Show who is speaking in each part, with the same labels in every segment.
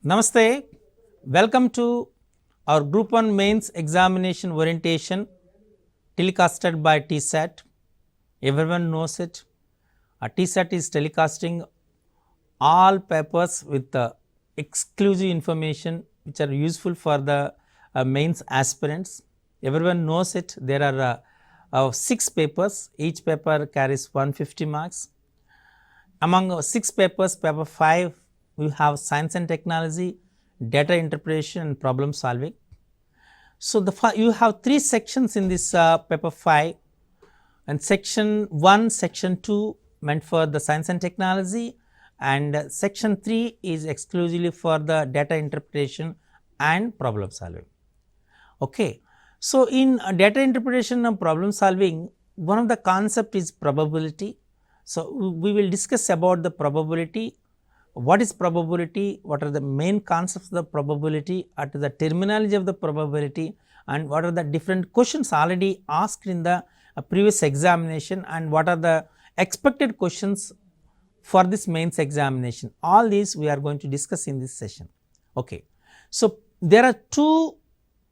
Speaker 1: Namaste, welcome to our Group 1 Mains Examination Orientation telecasted by TSAT. Everyone knows it. TSAT is telecasting all papers with exclusive information which are useful for the mains aspirants. Everyone knows it. There are 6 papers, each paper carries 150 marks. Among 6 papers, paper 5 we have science and technology, data interpretation and problem solving. So, you have 3 sections in this paper 5, and section 1, section 2 meant for the science and technology, and section 3 is exclusively for the data interpretation and problem solving. Okay. So, in data interpretation and problem solving, one of the concept is probability. So, we will discuss about the probability. What is probability? What are the main concepts of the probability? What is the terminology of the probability? And what are the different questions already asked in the previous examination, and what are the expected questions for this mains examination? All these we are going to discuss in this session. Okay. So, there are 2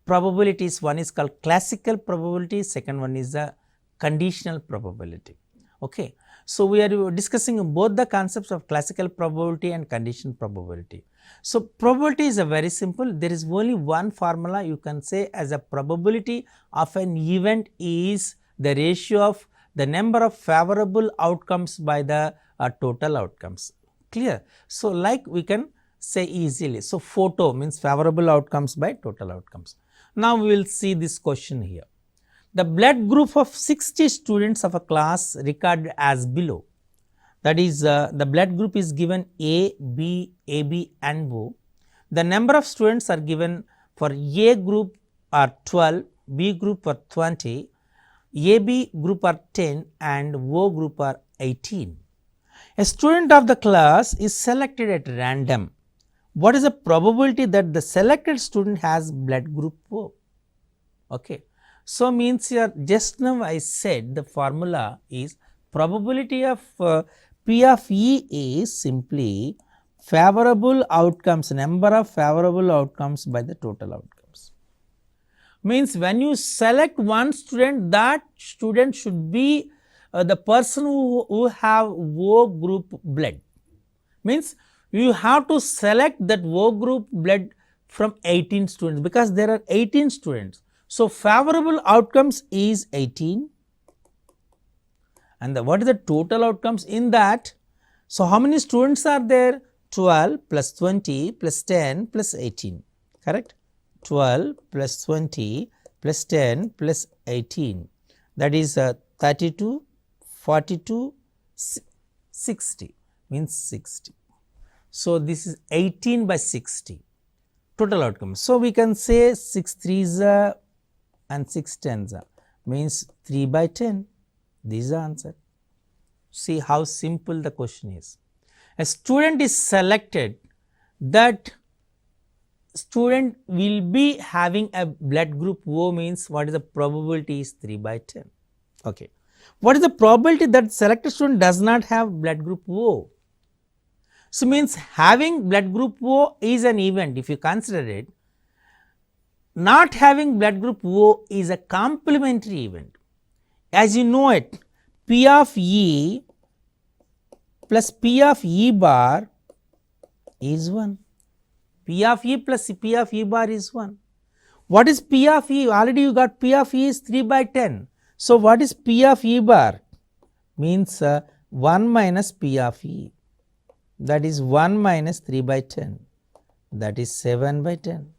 Speaker 1: probabilities. One is called classical probability, second one is the conditional probability. Okay. So, we are discussing both the concepts of classical probability and conditional probability. So, probability is a very simple, there is only one formula you can say as a probability of an event is the ratio of the number of favorable outcomes by the total outcomes. Clear? So, like we can say easily. So, photo means favorable outcomes by total outcomes. Now, we will see this question here. The blood group of 60 students of a class recorded as below. That is, the blood group is given A, B, AB and O. The number of students are given for A group are 12, B group are 20, AB group are 10 and O group are 18. A student of the class is selected at random. What is the probability that the selected student has blood group O? Okay. So, means here just now I said the formula is probability of P of E is simply favorable outcomes, number of favorable outcomes by the total outcomes. Means when you select one student, that student should be the person who have O group blood. Means you have to select that O group blood from 18 students, because there are 18 students. So, favorable outcomes is 18, and what is the total outcomes in that? So, how many students are there? 12 plus 20 plus 10 plus 18, correct? 12 plus 20 plus 10 plus 18, that is 32, 42, 60, means 60. So, this is 18 by 60 total outcomes. So, we can say 6 3s and 6 10s means 3 by 10. This is the answer. See how simple the question is. A student is selected, that student will be having a blood group O, means what is the probability is 3 by 10. Okay. What is the probability that selected student does not have blood group O? So, means having blood group O is an event if you consider it. Not having blood group O is a complementary event. As you know it, P of E plus P of E bar is 1. P of E plus P of E bar is 1. What is P of E? Already you got P of E is 3 by 10. So, what is P of E bar? Means 1 minus P of E, that is 1 minus 3 by 10, that is 7 by 10.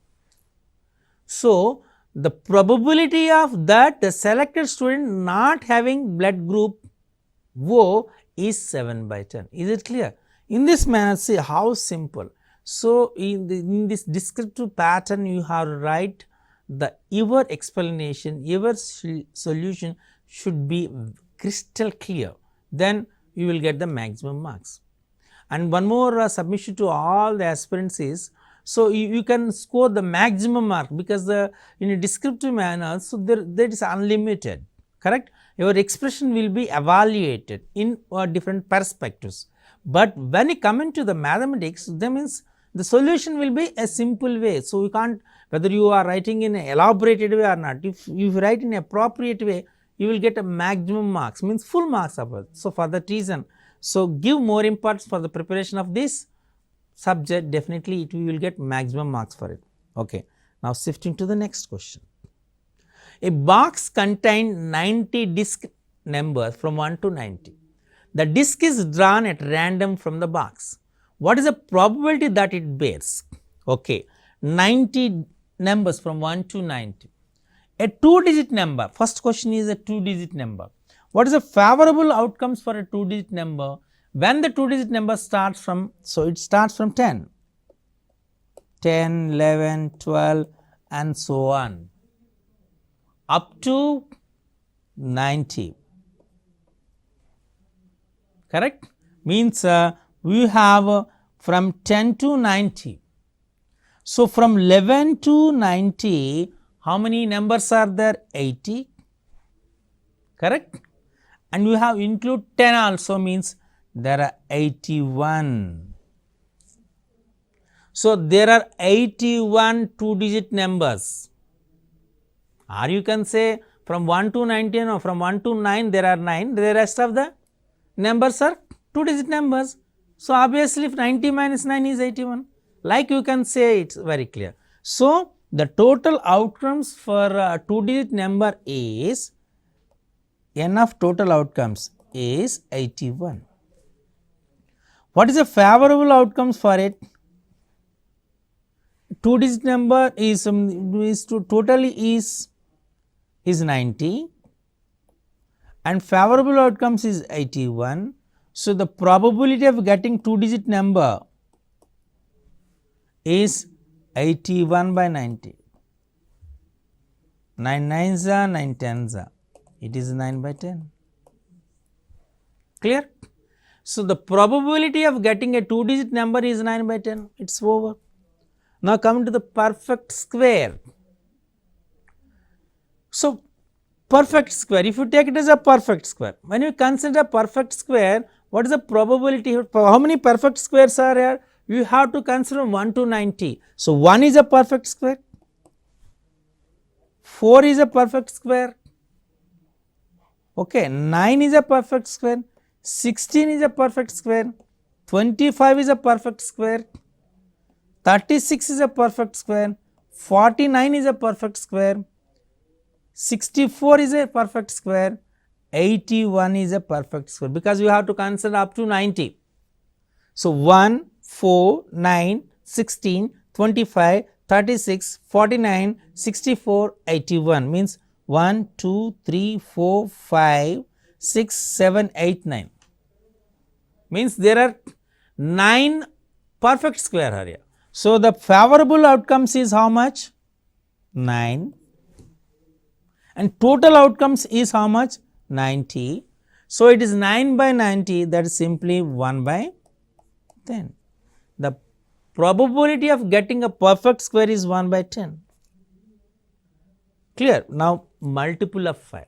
Speaker 1: So, the probability of that the selected student not having blood group O is 7 by 10. Is it clear? In this manner, see how simple. So, in this descriptive pattern you have to write your explanation, your solution should be crystal clear, then you will get the maximum marks. And one more submission to all the aspirants is, so you can score the maximum mark, because in a descriptive manner, so there is unlimited, correct? Your expression will be evaluated in different perspectives. But when you come into the mathematics, that means the solution will be a simple way. So, you can't, whether you are writing in an elaborated way or not, if you write in an appropriate way, you will get a maximum marks, means full marks of it. So, for that reason, so give more importance for the preparation of this subject, definitely it will get maximum marks for it. Okay. Now, shifting to the next question. A box contains 90 disc numbers from 1 to 90. The disc is drawn at random from the box. What is the probability that it bears? Okay. 90 numbers from 1 to 90. A 2-digit number, first question is a 2-digit number. What is the favorable outcomes for a 2-digit number when the 2-digit number starts from, so it starts from 10, 10, 11, 12 and so on up to 90, correct? Means we have from 10 to 90. So, from 11 to 90, how many numbers are there? 80, correct? And we have include 10 also, means there are 81. So, there are 81 2-digit numbers, or you can say from 1 to 19 or from 1 to 9 there are 9, the rest of the numbers are 2-digit numbers. So, obviously, if 90 minus 9 is 81, like you can say, it is very clear. So, the total outcomes for a 2-digit number is, n of total outcomes is 81. What is the favorable outcomes for it? 2-digit number is totally is 90 and favorable outcomes is 81. So, the probability of getting 2-digit number is 81 by 90. 9 9s are 9 10s are, it is 9 by 10. Clear? So, the probability of getting a 2-digit number is 9 by 10, it is over. Now, coming to the perfect square. So, perfect square, if you take it as a perfect square, when you consider perfect square, what is the probability? How many perfect squares are here? You have to consider 1 to 90. So, 1 is a perfect square, 4 is a perfect square, okay, 9 is a perfect square, 16 is a perfect square, 25 is a perfect square, 36 is a perfect square, 49 is a perfect square, 64 is a perfect square, 81 is a perfect square, because you have to consider up to 90. So, 1, 4, 9, 16, 25, 36, 49, 64, 81 means 1, 2, 3, 4, 5, 6, 7, 8, 9. Means there are 9 perfect square here. So, the favorable outcomes is how much? 9 and total outcomes is how much? 90. So, it is 9 by 90, that is simply 1 by 10. The probability of getting a perfect square is 1 by 10. Clear? Now, multiple of 5.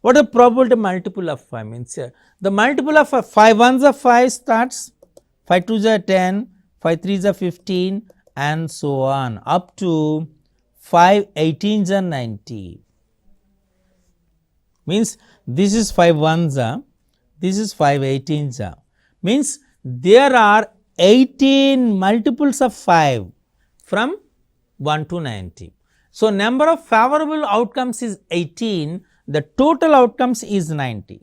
Speaker 1: What is the probability of multiple of 5 means here? The multiple of 5 ones of 5 starts 5 2s are 10, 5 3s are 15 and so on up to 5 18s are 90. Means this is 5 1s are, this is 5 18s are. Means there are 18 multiples of 5 from 1 to 90. So, number of favorable outcomes is 18, the total outcomes is 90.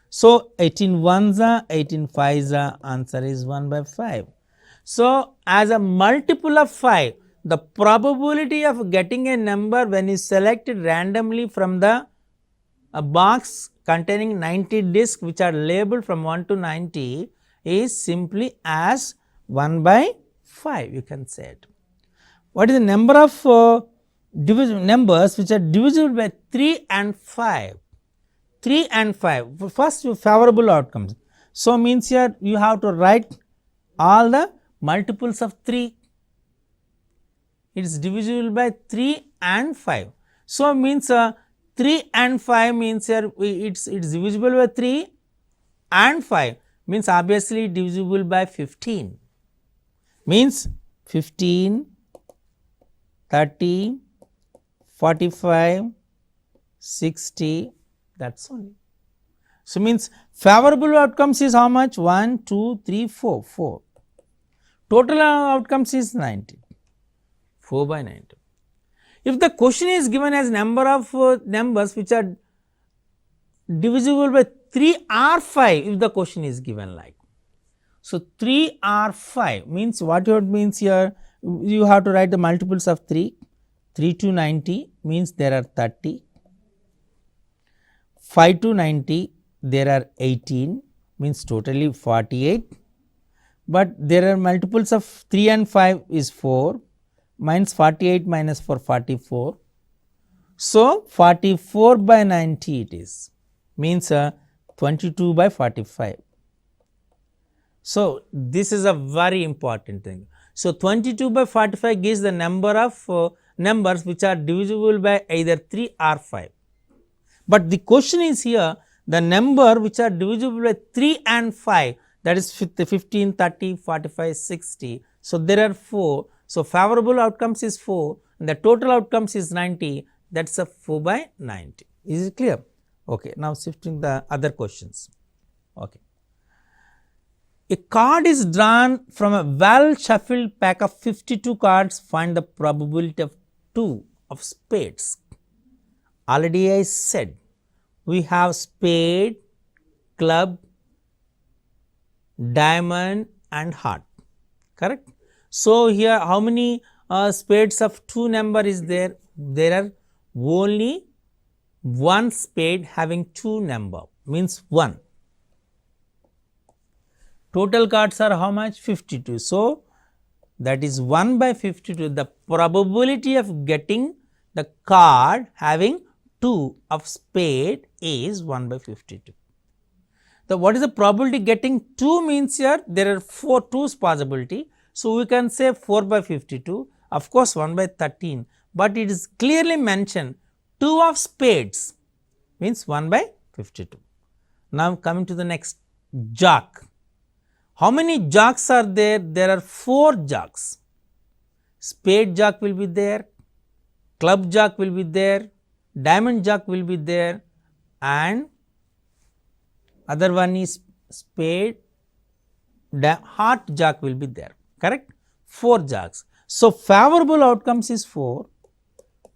Speaker 1: So, 18 1s are, 18 5s are, answer is 1 by 5. So, as a multiple of 5, the probability of getting a number when is selected randomly from the a box containing 90 discs which are labeled from 1 to 90 is simply as 1 by 5, you can say it. What is the number of numbers which are divisible by 3 and 5? 3 and 5, first favorable outcomes. So, means here you have to write all the multiples of 3, it is divisible by 3 and 5. So, means 3 and 5 means here it is divisible by 3 and 5 means obviously divisible by 15. means 15, 30, 45, 60, that's only. So, means favorable outcomes is how much? 1, 2, 3, 4, 4. Total outcomes is 90, 4 by 90. If the question is given as number of numbers which are divisible by 3 or 5, if the question is given like. So, 3 or 5 means what it means here, you have to write the multiples of 3, 3 to 90 means there are 30, 5 to 90 there are 18 means totally 48, but there are multiples of 3 and 5 is 4 minus 48 minus 4 44. So, 44 by 90 it is means 22 by 45. So, this is a very important thing. So, 22 by 45 gives the number of numbers which are divisible by either 3 or 5. But the question is here the number which are divisible by 3 and 5, that is 15, 30, 45, 60. So, there are 4. So, favorable outcomes is 4 and the total outcomes is 90, that is a 4 by 90. Is it clear? Okay. Now, shifting the other questions. Okay. A card is drawn from a well shuffled pack of 52 cards. Find the probability of 2 of spades. Already I said we have spade, club, diamond and heart, correct. So, here how many spades of 2 number is there? There are only 1 spade having 2 number means 1. Total cards are how much? 52. So, that is 1 by 52. The probability of getting the card having 2 of spade is 1 by 52. What is the probability getting 2 means here there are 2's possibility. So, we can say 4 by 52, of course 1 by 13, but it is clearly mentioned 2 of spades means 1 by 52. Now, coming to the next, jack. How many jacks are there? There are 4 jacks. Spade jack will be there, club jack will be there, diamond jack will be there and other one is spade, heart jack will be there, correct. 4 jacks. So, favorable outcomes is 4,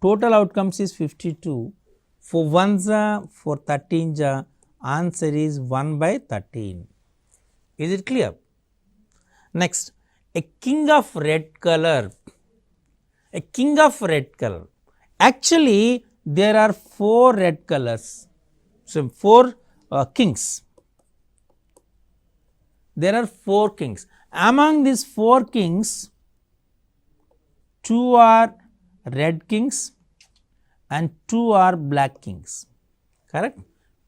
Speaker 1: total outcomes is 52, for 1 for 13 answer is 1 by 13. Is it clear? Next, a king of red color. A king of red color. Actually, there are 4 red colors. So, 4 kings. There are 4 kings. Among these 4 kings, 2 are red kings and 2 are black kings, correct.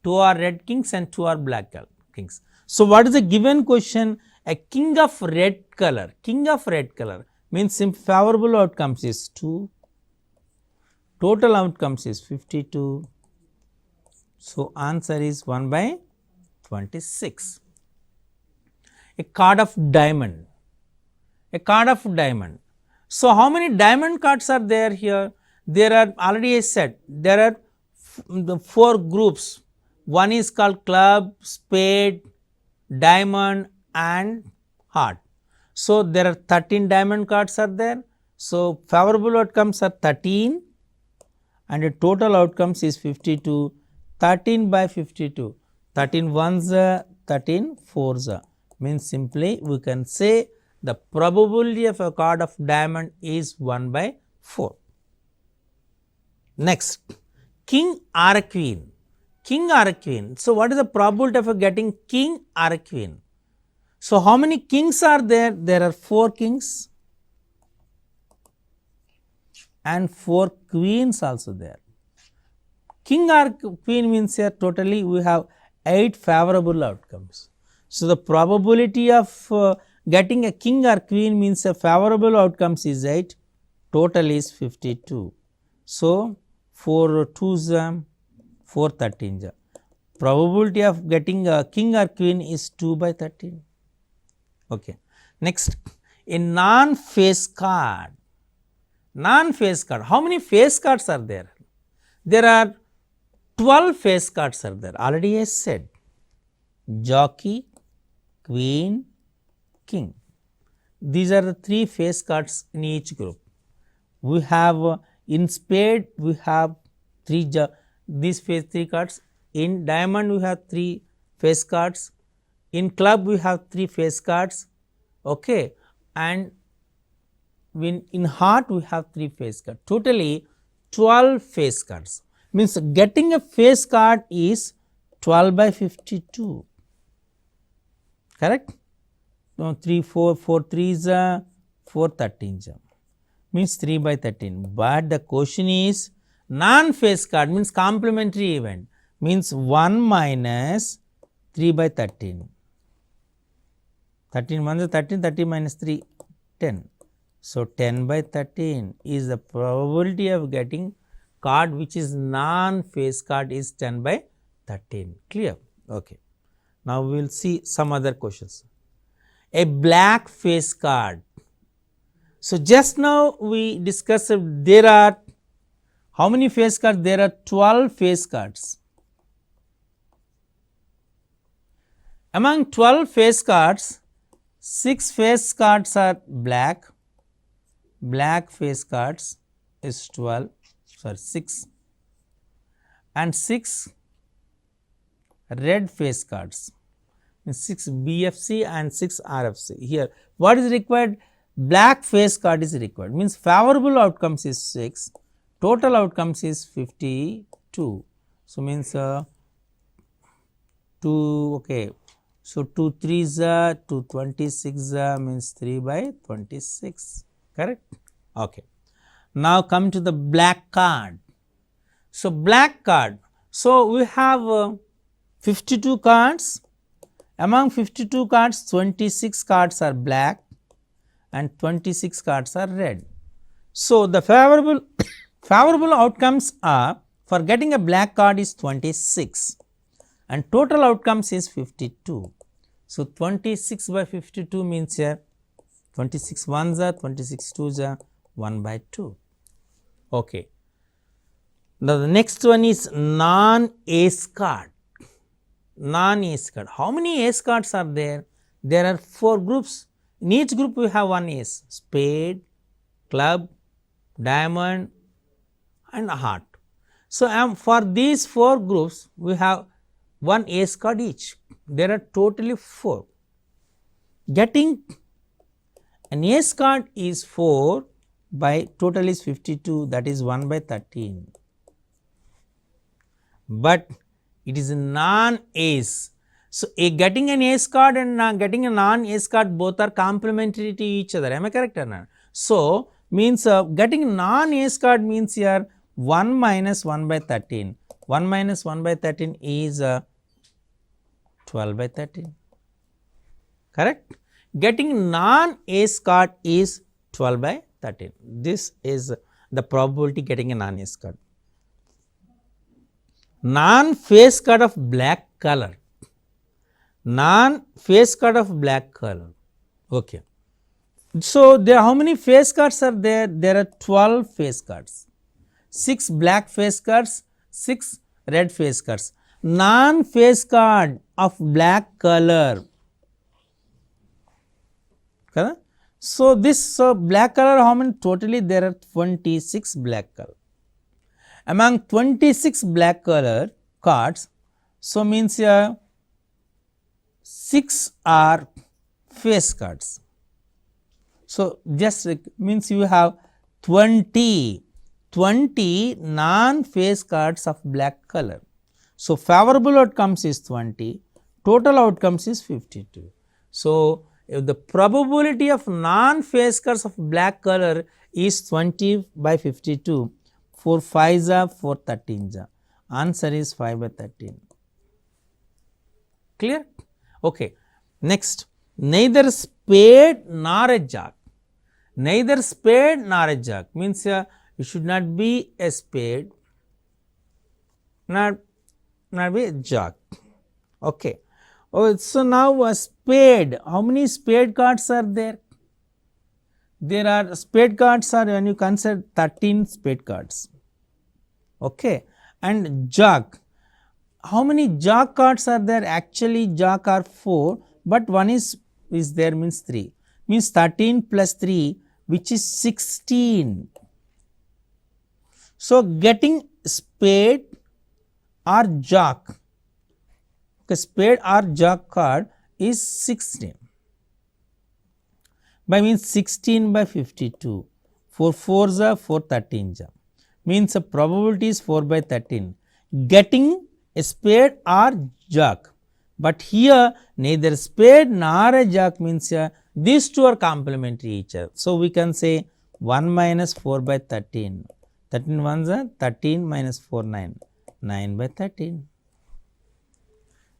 Speaker 1: 2 are red kings and 2 are black kings. So, what is the given question? A king of red color. King of red color means favorable outcomes is 2, total outcomes is 52. So, answer is 1 by 26. A card of diamond. A card of diamond. So, how many diamond cards are there here? There are, already I said, there are the 4 groups. One is called club, spade, diamond and heart. So, there are 13 diamond cards are there. So, favorable outcomes are 13 and the total outcomes is 52. 13 by 52, 13 1s, 13 4s means simply we can say the probability of a card of diamond is 1 by 4. Next, king or a queen. King or a queen. So, what is the probability of getting king or a queen? So, how many kings are there? There are 4 kings and 4 queens also there. King or queen means here totally we have 8 favorable outcomes. So, the probability of getting a king or queen means a favorable outcomes is 8, total is 52. So, 4 2s, 4 13s. Probability of getting a king or queen is 2 by 13. Okay. Next, a non-face card. Non-face card. How many face cards are there? There are 12 face cards are there. Already I said jockey, queen, king. These are the 3 face cards in each group. We have in spade we have 3 these face 3 cards. In diamond we have 3 face cards. In club we have 3 face cards. Okay, and in heart we have 3 face cards. Totally 12 face cards. Means getting a face card is 12 by 52. Correct? No, 3, 4, 4 3s, 4 13s. Means 3 by 13. But the question is non-face card means complementary event. Means 1 minus 3 by 13. 13 1 is 13, 13 minus 3, 10. So, 10 by 13 is the probability of getting card which is non-face card is 10 by 13. Clear? Okay. Now, we will see some other questions. A black face card. So, just now we discussed there are how many face cards? There are 12 face cards. Among 12 face cards, 6 face cards are black. Black face cards is 12, sorry 6, and 6 red face cards, 6 BFC and 6 RFC. Here what is required? Black face card is required, means favorable outcomes is 6, total outcomes is 52. So, means 2, okay. So, 2 3s, 2 26 means 3 by 26. Correct? Okay. Now, come to the black card. So, black card. So, we have 52 cards. Among 52 cards, 26 cards are black and 26 cards are red. So, the favorable favorable outcomes are for getting a black card is 26 and total outcomes is 52. So, 26 by 52 means here 26 1s are 26 2s are 1 by 2. Okay. Now, the next one is non-ace card. Non-ace card. How many ace cards are there? There are 4 groups. In each group we have 1 ace: spade, club, diamond and heart. So, for these 4 groups we have 1 ace card each. There are totally 4. Getting an ace card is 4 by total is 52, that is 1 by 13. But it is a non-ace. So, getting an ace card and getting a non-ace card both are complementary to each other. Am I correct or not? So, means getting non-ace card means here 1 minus 1 by 13. 1 minus 1 by 13 is 12 by 13. Correct? Getting non-ace card is 12 by 13. This is the probability getting a non-ace card. Non-face card of black color. Non-face card of black color. Okay. So, there how many face cards are there? There are 12 face cards. 6 black face cards, 6 red face cards. Non-face card of black color. Correct? So, this black color how many? Totally there are 26 black color. Among 26 black color cards, so means 6 are face cards. So, just means you have 20 non-face cards of black color. So, favorable outcomes is 20, total outcomes is 52. So, if the probability of non-face cards of black color is 20 by 52, 4 5s are 4 13s are. Answer is 5 by 13. Clear? Okay. Next, neither spade nor a jack. Neither spade nor a jack means it should not be a spade, not be a jack. Okay. Oh, so now a spade. How many spade cards are there? there are spade cards are when you consider 13 spade cards, okay, and jack. How many jack cards are there? Actually jack are 4, but one is there means 3, means 13 plus 3 which is 16. So, getting spade or jack, okay, spade or jack card is 16 by means 16 by 52, 4 4s are 4 13s are, means the probability is 4 by 13 getting a spade or jack, but here neither spade nor a jack means these two are complementary each other. So, we can say 1 minus 4 by 13, 13 ones are 13 minus 4 9, 9 by 13.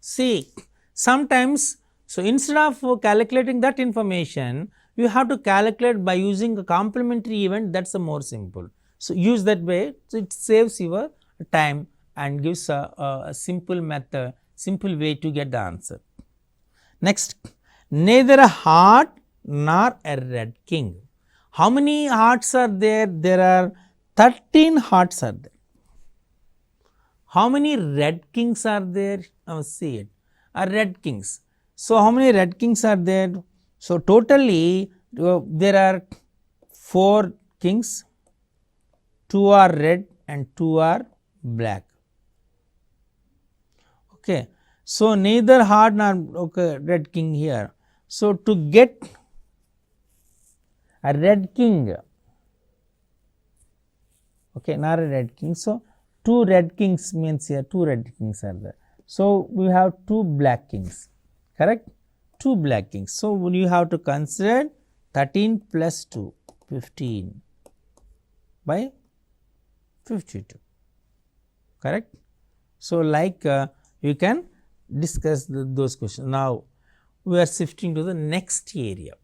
Speaker 1: See, sometimes, so instead of calculating that information, you have to calculate by using a complementary event, that is the more simple. So, use that way, so it saves your time and gives a simple method, simple way to get the answer. Next, neither a heart nor a red king. How many hearts are there? There are 13 hearts are there. How many red kings are there? See it, red kings. So, how many red kings are there? So, totally there are 4 kings, 2 are red and 2 are black. Okay. So, neither heart nor red king here. So, to get a red king, okay, not a red king. So, 2 red kings means here 2 red kings are there. So, we have 2 black kings, correct, 2 black kings. So, when you have to consider 13 plus 2, 15 by 52, correct. So, like you can discuss those questions. Now, we are shifting to the next area.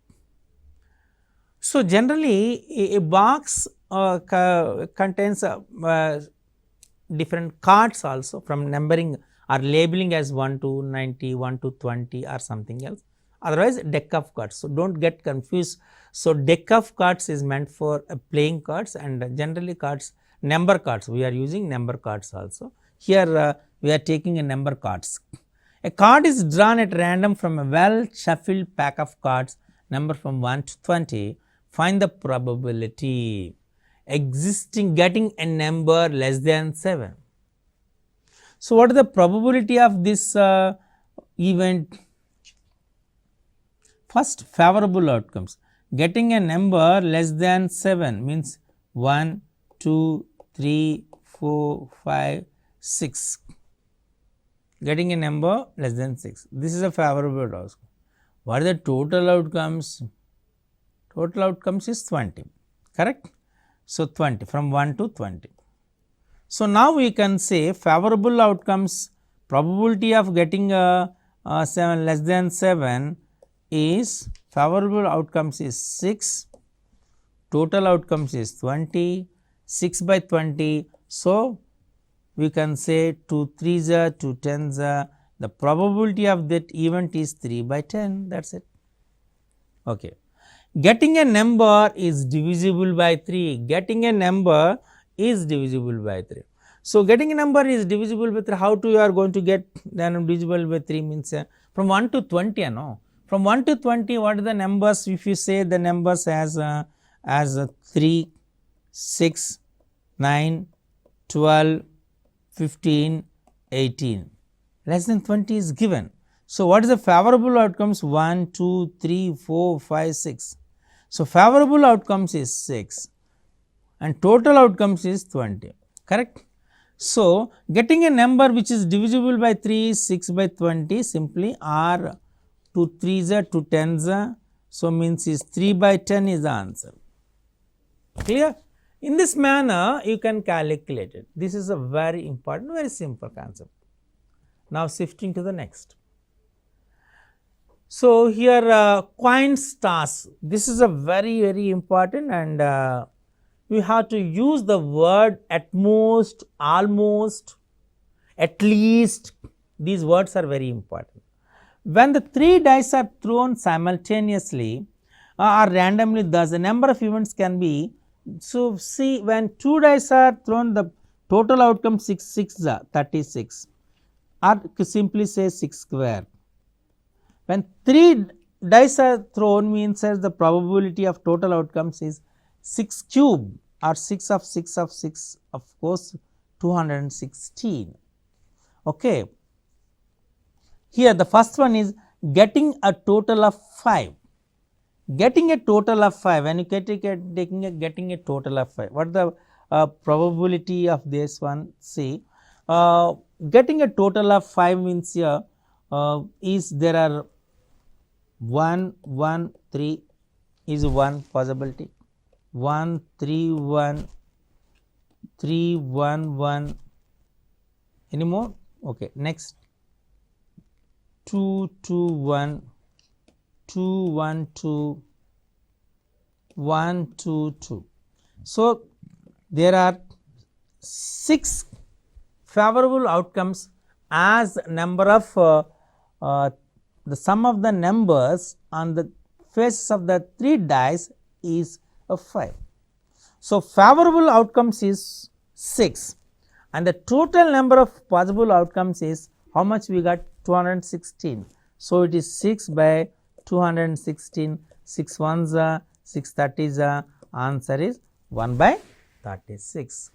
Speaker 1: So, generally a box contains different cards also from numbering or labeling as 1 to 90, 1 to 20 or something else, otherwise deck of cards. So, do not get confused. So, deck of cards is meant for playing cards, and generally cards, number cards, we are using number cards also. Here we are taking a number cards. A card is drawn at random from a well shuffled pack of cards, number from 1 to 20. Find the probability existing getting a number less than 7. So, what is the probability of this event? First, favorable outcomes. Getting a number less than 7 means 1, 2, 3, 4, 5, 6. Getting a number less than 6. This is a favorable outcome. What are the total outcomes? Total outcomes is 20, correct. So, 20 from 1 to 20. So, now we can say favorable outcomes, probability of getting a 7 less than 7 is, favorable outcomes is 6, total outcomes is 20, 6 by 20. So, we can say 2 3s, 2 10s, the probability of that event is 3 by 10, that is it. Okay. Getting a number is divisible by 3, getting a number is divisible by 3. So, getting a number is divisible by 3, how to you are going to get then divisible by 3 means from 1 to 20, no? From 1 to 20, what are the numbers? If you say the numbers as 3, 6, 9, 12, 15, 18, less than 20 is given. So, what is the favorable outcomes? 1, 2, 3, 4, 5, 6. So, favorable outcomes is 6 and total outcomes is 20, correct. So, getting a number which is divisible by 3 is 6 by 20, simply or 2 3s, 2 10s. So, means is 3 by 10 is the answer, clear. In this manner you can calculate it. This is a very important, very simple concept. Now, shifting to the next. So, here coins toss, this is a very, very important, and we have to use the word at most, almost, at least. These words are very important. When the 3 dice are thrown simultaneously, or randomly thus the number of events can be. So, see, when 2 dice are thrown, the total outcome 6 36, or simply say 6 square. When 3 dice are thrown, means as the probability of total outcomes is 6 cube, or 6 of 6 of 6, of course 216. Okay. Here the first one is getting a total of 5. Getting a total of 5, when you getting a total of 5, what is the probability of this one? See, getting a total of 5 means here is there are 1 1 3 is one possibility, 1 3 1 3 1 1, any more? Okay, next 2 2 1 2 1 2 1 2 2. So, there are 6 favorable outcomes as number of the sum of the numbers on the faces of the 3 dice is a 5. So, favorable outcomes is 6 and the total number of possible outcomes is how much we got? 216. So, it is 6 by 216, 6 ones are 6 30s, answer is 1 by 36.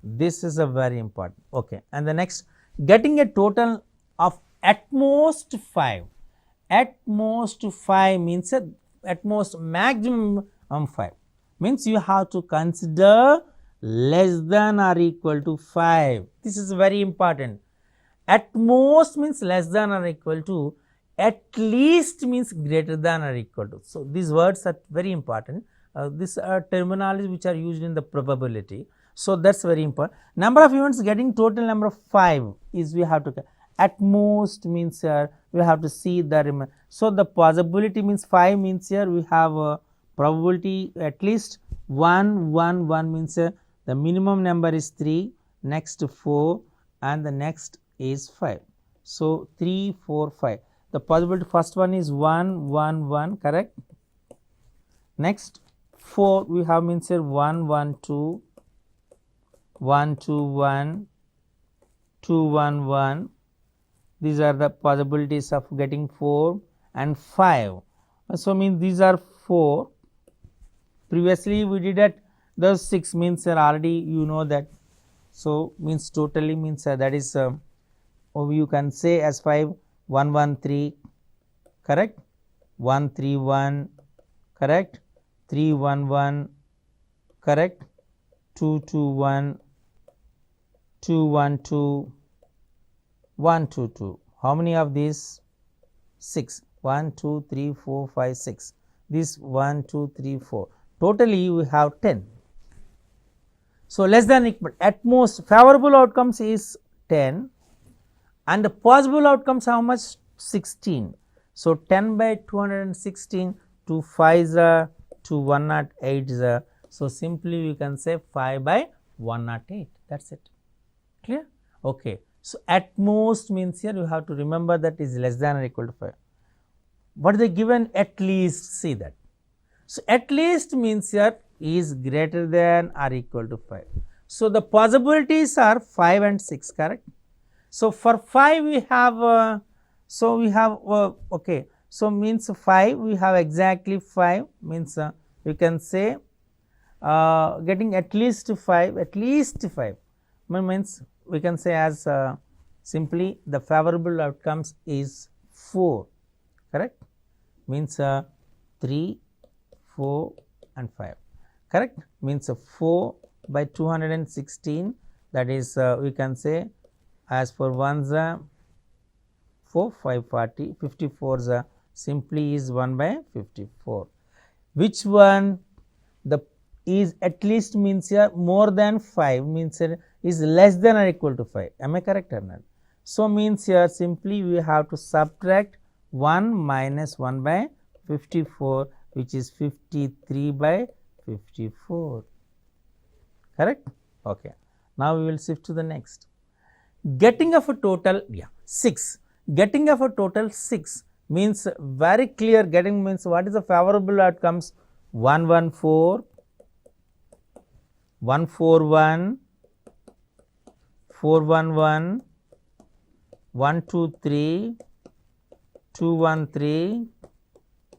Speaker 1: This is a very important. Okay. And the next, getting a total of at most 5. At most 5 means at most maximum 5, means you have to consider less than or equal to 5. This is very important. At most means less than or equal to, at least means greater than or equal to. So, these words are very important. These are terminology which are used in the probability. So, that is very important. Number of events getting total number of 5 is we have to, at most means here we have to see the, so the possibility means 5 means here we have a probability at least 1 1 1 means the minimum number is 3, next 4 and the next is 5. So, 3 4 5. The possibility first one is 1 1 1, correct. Next 4 we have means here 1 1 2 1 2 1 2 1 1. These are the possibilities of getting 4 and 5. So, means these are 4. Previously we did at the 6 means already you know that. So, means totally means that is you can say as 5 1 1 3, correct, 1 3 1, correct, 3 1 1, correct, 2 2 1, 2 1 2, 1 2 2. How many of these? 6. 1 2 3 4 5 6. This 1 2 3 4. Totally we have 10. So, less than equal, at most favorable outcomes is 10 and the possible outcomes how much? 16. So, 10 by 216, 2 5s, 2 108s. So, simply we can say 5 by 108, that is it, clear. Okay. So, at most means here you have to remember that is less than or equal to 5. What they given at least, see that. So, at least means here is greater than or equal to 5. So, the possibilities are 5 and 6, correct. So, for 5 we have okay. So, means 5 we have exactly 5 means we can say getting at least 5, means we can say as simply the favorable outcomes is 4, correct, means 3 4 and 5, correct, means 4 by 216, that is we can say as for 1s 4 5 40 54s simply is 1 by 54. Which one the is at least means here more than 5 means is less than or equal to 5, am I correct or not? So, means here simply we have to subtract 1 minus 1 by 54, which is 53 by 54, correct. Okay. Now, we will shift to the next. Getting of a total 6, getting of a total 6. means very clear, getting means what is the favorable outcomes? 114, 141, 411, 123, 213,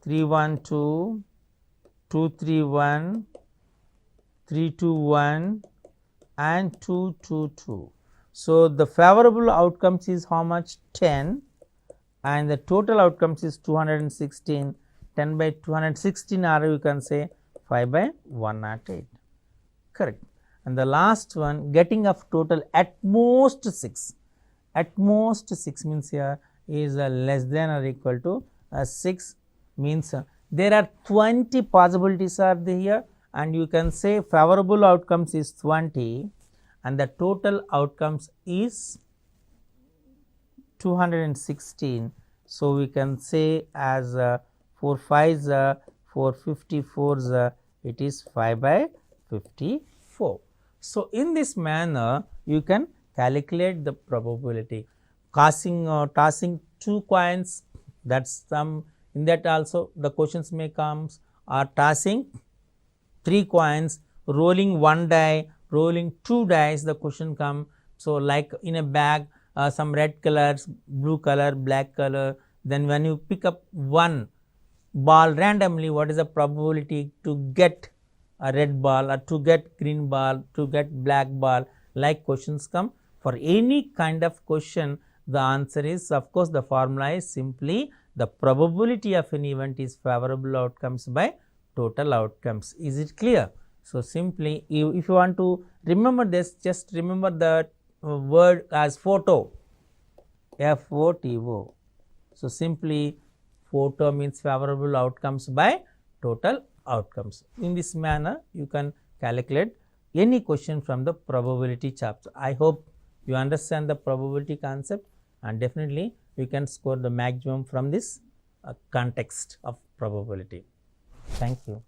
Speaker 1: 312, 231, 321 and 222. So, the favorable outcomes is how much? 10 and the total outcomes is 216, 10 by 216 or you can say 5 by 108, correct. And the last one, getting of total at most 6, at most 6 means here is less than or equal to 6 means there are 20 possibilities are there here, and you can say favorable outcomes is 20 and the total outcomes is 216. So, we can say as 4 5s 454s it is 5 by 54. So, in this manner you can calculate the probability. Tossing 2 coins, that is some, in that also the questions may come, or tossing 3 coins, rolling 1 die, rolling 2 dice, the question come. So, like in a bag some red colors, blue color, black color, then when you pick up one ball randomly, what is the probability to get a red ball or to get green ball, to get black ball, like questions come. For any kind of question, the answer is, of course, the formula is simply the probability of an event is favorable outcomes by total outcomes. Is it clear? So, simply if you want to remember this, just remember the word as photo, FOTO. So, simply photo means favorable outcomes by total outcomes. In this manner, you can calculate any question from the probability chapter. I hope you understand the probability concept, and definitely you can score the maximum from this context of probability. Thank you.